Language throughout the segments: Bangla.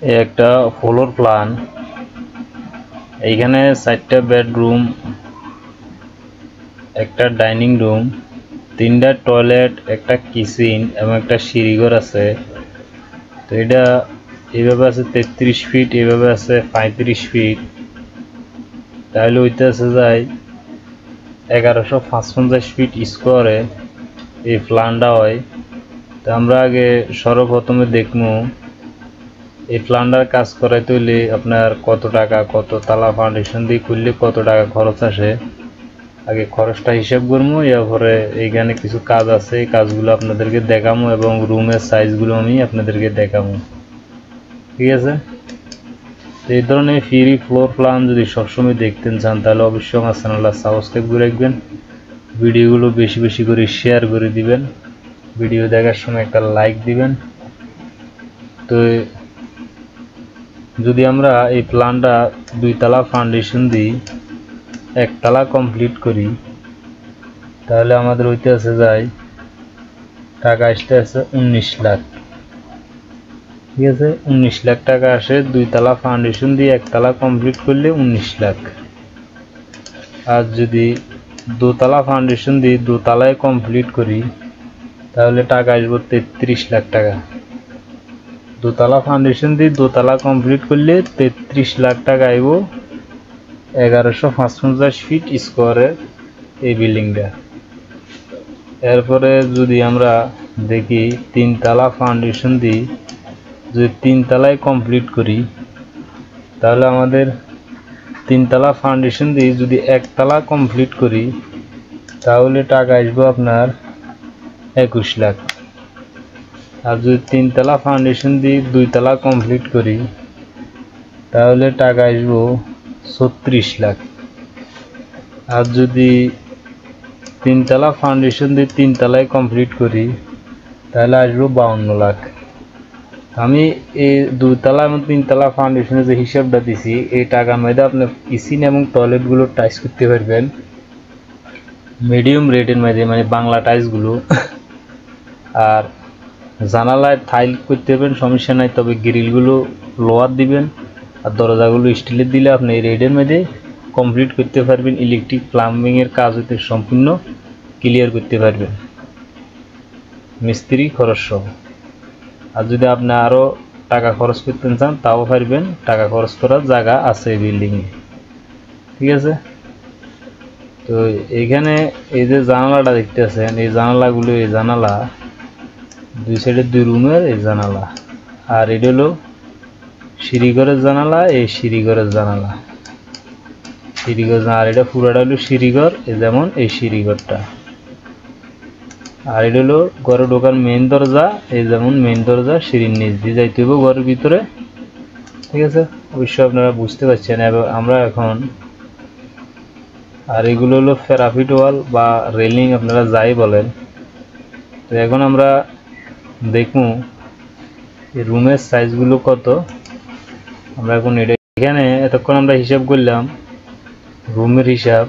একটা ফ্লোর প্ল্যান। এইখানে 4টা বেডরুম, একটা ডাইনিং রুম, 3টা টয়লেট, একটা কিচেন এবং একটা সিঁড়িঘর আছে। তো এটা এইভাবে আছে 33 ফিট, এইভাবে আছে 35 ফিট, তাহলে হইতে আছে যায় 1155 ফিট স্কোয়ারে এই প্ল্যানটা হয়। তো আমরা আগে সর্বপ্রথমে দেখবো এই প্ল্যানটার কাজ করাইতে হইলে আপনার কত টাকা, কত তালা ফাউন্ডেশন দিয়ে করলে কত টাকা খরচ আসে, আগে খরচটা হিসাব করবো। এরপরে এইখানে কিছু কাজ আছে, এই কাজগুলো আপনাদেরকে দেখাবো এবং রুমের সাইজগুলো আমি আপনাদেরকে দেখাবো, ঠিক আছে? তো এই ধরনের ফ্রি ফ্লোর প্ল্যান যদি সবসময় দেখতে চান তাহলে অবশ্যই আমার চ্যানেলটা সাবস্ক্রাইব করে রাখবেন, ভিডিওগুলো বেশি বেশি করে শেয়ার করে দিবেন, ভিডিও দেখার সময় একটা লাইক দিবেন। তো যদি আমরা এই প্ল্যানটা 2 তলা ফাউন্ডেশন দিই, 1 তলা কমপ্লিট করি, তাহলে আমাদের হইতে আছে যায় টাকা আসতে আছে 19 লাখ, ঠিক আছে? 19 লাখ টাকা আসে 2 তলা ফাউন্ডেশন দিয়ে 1 তলা কমপ্লিট করলে 19 লাখ। আর যদি 2 তলা ফাউন্ডেশন দিয়ে 2 তলায় কমপ্লিট করি তাহলে টাকা আসবে 33 লাখ টাকা। 2 তলা ফাউন্ডেশন দিয়ে 2 তলা কমপ্লিট করলে 33 লাখ টাকা আইব 1155 ফিট স্কোয়ারের এই বিল্ডিংটা। এরপরে যদি আমরা দেখি 3 তলা ফাউন্ডেশন দিয়ে যদি 3 তলায় কমপ্লিট করি তাহলে আমাদের 3 তলা ফাউন্ডেশন দিয়ে যদি 1 তলা কমপ্লিট করি তাহলে টাকা আসবে আপনার 21 লাখ। আর যদি 3 তলা ফাউন্ডেশন দিয়ে 2 তলা কমপ্লিট করি তাহলে টাকা আসবে 36 লাখ। আর যদি 3 তলা ফাউন্ডেশন দিয়ে 3 তলায় কমপ্লিট করি তাহলে আসবে 52 লাখ। আমি এই 2 তলা এবং 3 তলা ফাউন্ডেশনের যে হিসাবটা দিছি এই টাকার মধ্যে আপনি কিচেন এবং টয়লেটগুলো টাইস করতে পারবেন মিডিয়াম রেটের মধ্যে, মানে বাংলা টাইলসগুলো। আর জানালায় টাইল করতে পারবেন, সমস্যা নাই, তবে গ্রিলগুলো লোহার দিবেন আর দরজাগুলো স্টিলের দিলে আপনি এই রেটের মধ্যে কমপ্লিট করতে পারবেন। ইলেকট্রিক প্লাম্বিংয়ের কাজ হইতে সম্পূর্ণ ক্লিয়ার করতে পারবেন মিস্ত্রি খরচ সহ। আর যদি আপনি আরও টাকা খরচ করতে চান তাও পারবেন, টাকা খরচ করার জায়গা আছে বিল্ডিংয়ে, ঠিক আছে? তো এইখানে এই যে জানালাটা দেখতেছেন, এই জানালাগুলো, এই জানালা 2 সাইডে 2 রুমের এই জানালা, আর এটা হলো সিঁড়িঘরের জানালা, এই সিঁড়িঘরের জানালা, সিঁড়িঘর। আর এটা পুরাটা হলো সিঁড়িঘর, এই যেমন এই সিঁড়িঘরটা। আর এটা হলো ঘরে ঢোকার মেইন দরজা, এই যেমন মেইন দরজা সিঁড়ির নিচ দিয়ে যাইতে হবে ঘরের ভিতরে, ঠিক আছে? অবশ্যই আপনারা বুঝতে পারছেন। এবং আমরা এখন, আর এগুলো হলো প্যারাপিট ওয়াল বা রেলিং, আপনারা যাই বলেন। তো এখন আমরা দেখবো এই রুমের সাইজগুলো কত। আমরা এখন এটা এখানে এতক্ষণ আমরা হিসাব করলাম রুমের হিসাব,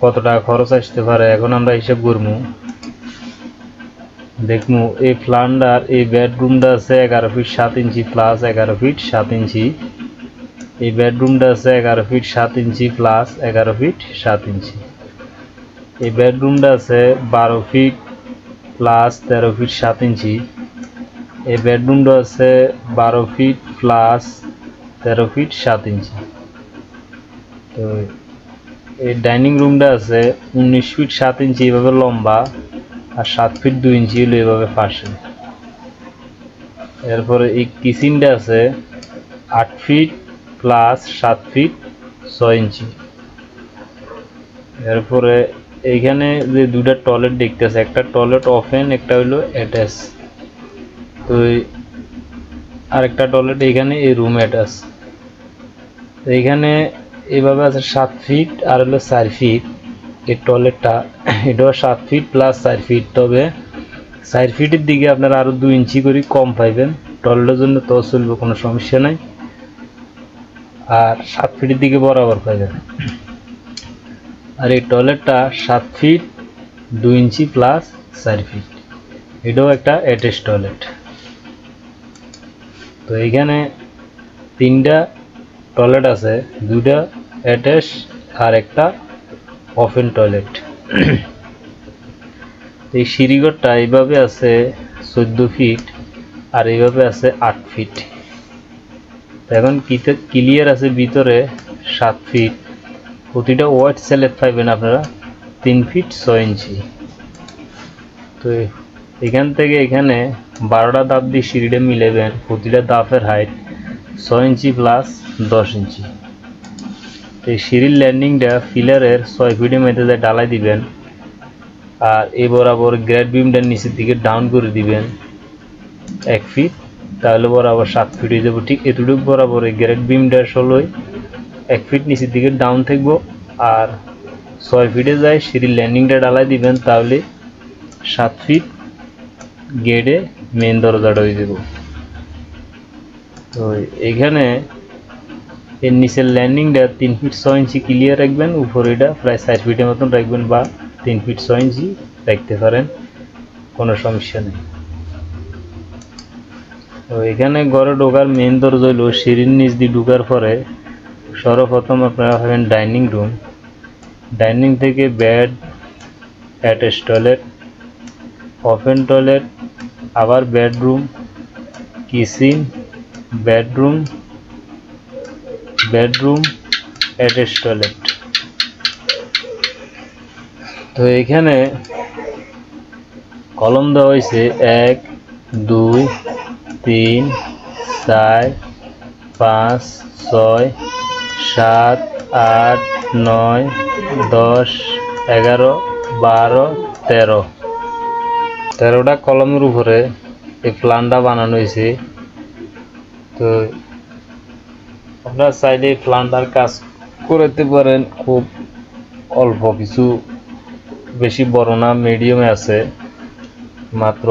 কত টাকা খরচ আসতে পারে। এখন আমরা হিসাব করবো, দেখবো এই প্ল্যানটার এই বেডরুমটা আছে 11 ফিট 7 ইঞ্চি প্লাস 11 ফিট 7 ইঞ্চি। এই বেডরুমটা আছে 11 ফিট 7 ইঞ্চি প্লাস 11 ফিট 7 ইঞ্চি। এই বেডরুমটা আছে 12 ফিট প্লাস 13 ফিট 7 ইঞ্চি। এই বেডরুমটা আছে 12 ফিট প্লাস 13 ফিট 7 ইঞ্চি। তো এই ডাইনিং রুমটা আছে 19 ফিট 7 ইঞ্চি এভাবে লম্বা, আর 7 ফিট 2 ইঞ্চি হলো এভাবে পাশে। এরপরে এই কিচেনটা আছে 8 ফিট প্লাস 7 ফিট 6 ইঞ্চি। এরপরে এইখানে যে 2টা টয়লেট দেখতেছে, একটা টয়লেট ওপেন, একটা হলো অ্যাটাচ। তো আরেকটা টয়লেট এইখানে এই রুম অ্যাটাচ। তো এইখানে এইভাবে আছে 7 ফিট আর হলো 4 ফিট। এই টয়লেটটা এটাও 7 ফিট প্লাস 4 ফিট, তবে 4 ফিটের দিকে আপনারা আরও 2 ইঞ্চি করে কম পাইবেন। টয়লেটের জন্য তো চলবে, কোনো সমস্যা নাই। আর 7 ফিটের দিকে বরাবর পাইবেন। আর এই টয়লেটটা 7 ফিট 2 ইঞ্চি প্লাস 4 ফিট, এটাও একটা অ্যাটাচ টয়লেট। তো এখানে তিনটা টয়লেট আছে, দুইটা অ্যাটাচ আর একটা ওপেন টয়লেট। এই সিঁড়িঘরটা এইভাবে আছে 14 ফিট আর এইভাবে আছে 8 ফিট। এখন ক্লিয়ার আছে ভিতরে 7 ফিট। প্রতিটা ওয়াইড সেলের পাইবেন আপনারা 3 ফিট 6 ইঞ্চি। তো এখান থেকে এখানে 12টা ধাপ দিয়ে সিঁড়িটা মিলাবেন। প্রতিটা ধাপের হাইট 6 ইঞ্চি প্লাস 10 ইঞ্চি। তো এই সিঁড়ির ল্যান্ডিংটা ফিলারের 6 ফিটের মধ্যে ঢালাই দিবেন আর এই বরাবর গ্রেড বিমটা নিচের দিকে ডাউন করে দিবেন 1 ফিট, তাহলে বরাবর 7 ফিট হয়ে যাবো। ঠিক এতটুকু বরাবর এই গ্রেড বিমটা 1 ফিট নিচের দিকে ডাউন থাকবো আর 6 ফিটে যায় সিঁড়ির ল্যান্ডিংটা ঢালাই দিবেন, তাহলে 7 ফিট গেটে মেন দরজাটা হয়ে যাব। তো এখানে এর নিচের ল্যান্ডিংটা 3 ফিট 6 ইঞ্চি ক্লিয়ার রাখবেন, উপরে এটা প্রায় 4 ফিটের মতন রাখবেন বা 3 ফিট 6 ইঞ্চি রাখতে পারেন, কোনো সমস্যা নেই। তো এখানে ঘরে ঢোকার মেন দরজা হলো সিঁড়ির নিচ দিয়ে ঢোকার পরে সর্বপ্রথম আপনারা পাবেন ডাইনিং রুম। ডাইনিং থেকে bed, attach toilet, open toilet, আবার bedroom, kitchen, bedroom, attach toilet. তো এখানে কলম দেওয়া হয়েছে 1 2 3 4 5 6 7 8 9 10 11 12 13। 13টা কলমের উপরে এই প্ল্যানটা বানানো হয়েছে। তো আপনারা চাইলে প্ল্যানটার কাজ করতে পারেন, খুব অল্প কিছু, বেশি বড় না, মিডিয়ামে আছে। মাত্র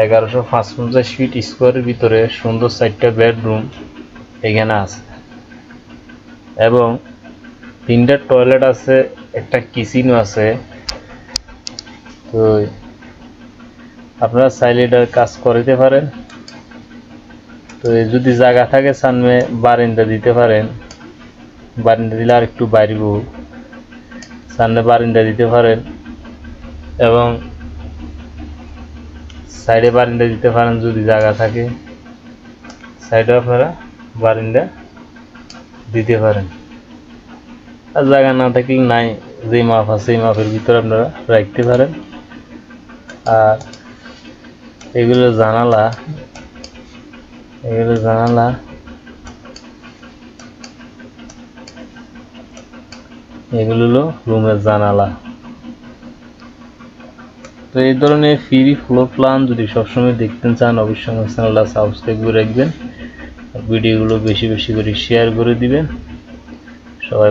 1155 ফিট স্কোয়ারের ভিতরে সুন্দর 4টা বেডরুম এখানে আছে এবং 3টা টয়লেট আছে, একটা কিচেনও আছে। তো আপনারা চাইলে এটার কাজ করতে পারেন। তো যদি জায়গা থাকে সামনে বারান্দা দিতে পারেন, বারান্দা দিলে আর একটু বাড়ব, সামনে বারান্দা দিতে পারেন এবং সাইডে বারান্দা দিতে পারেন যদি জায়গা থাকে, সাইডে আপনারা বারান্দা দিতে পারেন। আর জায়গা না থাকলে নাই, যে মাপ আছে এই মাপের ভিতরে আপনারা রাখতে পারেন। আর এগুলো জানালা, এগুলো হলো রুমের জানালা। তো এই ধরনের ফ্রি ফ্লোর প্ল্যান যদি সবসময় দেখতে চান অবশ্যই আমার চ্যানেলটা সাবস্ক্রাইব করে রাখবেন, ভিডিওগুলো বেশি বেশি করে শেয়ার করে দিবেন। সবাই